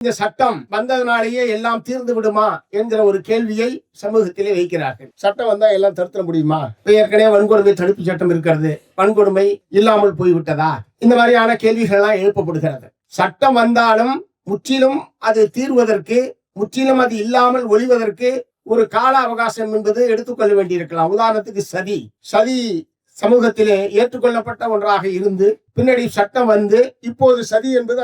இந்த சட்டம் வந்ததனாலேயே எல்லாம் தீர்ந்து விடுமா என்கிற ஒரு கேள்வியை சமூகத்திலே வைக்கிறார்கள். சட்டம் வந்தா எல்லாம் தடுத்துட முடியுமா? ஏற்கனவே வன்கொடுமை தடுப்பு சட்டம் இருக்கிறது, வன்கொடுமை இல்லாமல் போய்விட்டதா? இந்த மாதிரியான கேள்விகள் எல்லாம் எழுப்பப்படுகிறது. சட்டம் வந்தாலும் முற்றிலும் அது தீர்வதற்கு, முற்றிலும் அது இல்லாமல் ஒழிவதற்கு ஒரு கால அவகாசம் என்பது எடுத்துக்கொள்ள வேண்டியிருக்கலாம். உதாரணத்துக்கு சதி சமூகத்திலே ஏற்றுக்கொள்ளப்பட்ட ஒன்றாக இருந்து பின்னாடி சட்டம் வந்து இப்போது சதி என்பது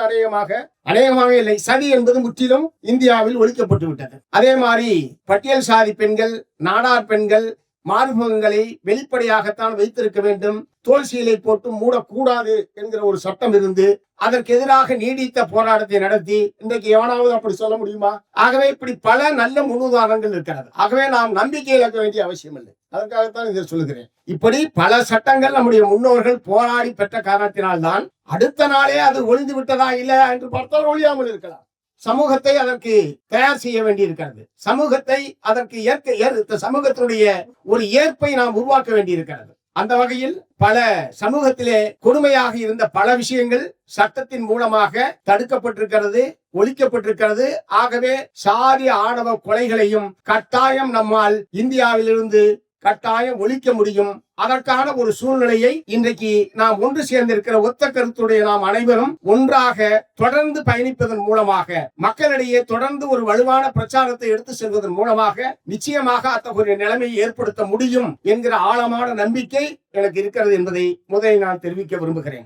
அநேகமாக இல்லை, சதி என்பது முற்றிலும் இந்தியாவில் ஒழிக்கப்பட்டு விட்டது. அதே மாதிரி பட்டியல் சாதி பெண்கள், நாடார் பெண்கள் மார்பகங்களை வெளிப்படையாகத்தான் வைத்திருக்க வேண்டும், தோல் சீலை போட்டு மூடக்கூடாது என்கிற ஒரு சட்டம் இருந்து அதற்கு எதிராக நீடித்த போராட்டத்தை நடத்தி இன்றைக்கு எவனாவது அப்படி சொல்ல முடியுமா? ஆகவே இப்படி பல நல்ல முன்னுதாரணங்கள் இருக்கிறது. ஆகவே நாம் நம்பிக்கை இழக்க வேண்டிய அவசியம் இல்லை. அதற்காகத்தான் இதை சொல்லுகிறேன். இப்படி பல சட்டங்கள் நம்முடைய முன்னோர்கள் போராடி பெற்ற காரணத்தினால்தான் அடுத்த நாளே அது ஒழிந்து விட்டதா இல்லை என்று பார்த்தால் ஒழியாமல் இருக்கலாம். சமூகத்தை அதற்கு தயார் செய்ய வேண்டி இருக்கிறது. சமூகத்தை அதற்கு சமூகத்தினுடைய ஒரு ஏற்பை நாம் உருவாக்க வேண்டி இருக்கிறது. அந்த வகையில் பல சமூகத்திலே கொடுமையாக இருந்த பல விஷயங்கள் சட்டத்தின் மூலமாக தடுக்கப்பட்டிருக்கிறது, ஒழிக்கப்பட்டிருக்கிறது. ஆகவே சாதி ஆணவ கொலைகளையும் கட்டாயம் நம்மால் இந்தியாவிலிருந்து கட்டாயம் ஒழிக்க முடியும். அதற்கான ஒரு சூழ்நிலையை இன்றைக்கு நாம் ஒன்று சேர்ந்திருக்கிற ஒத்த கருத்துடைய நாம் அனைவரும் ஒன்றாக தொடர்ந்து பயணிப்பதன் மூலமாக, மக்களிடையே தொடர்ந்து ஒரு வலுவான பிரச்சாரத்தை எடுத்து செல்வதன் மூலமாக நிச்சயமாக அத்தகைய நிலைமையை ஏற்படுத்த முடியும் என்கிற ஆழமான நம்பிக்கை எனக்கு இருக்கிறது என்பதை முதலில் நான் தெரிவிக்க விரும்புகிறேன்.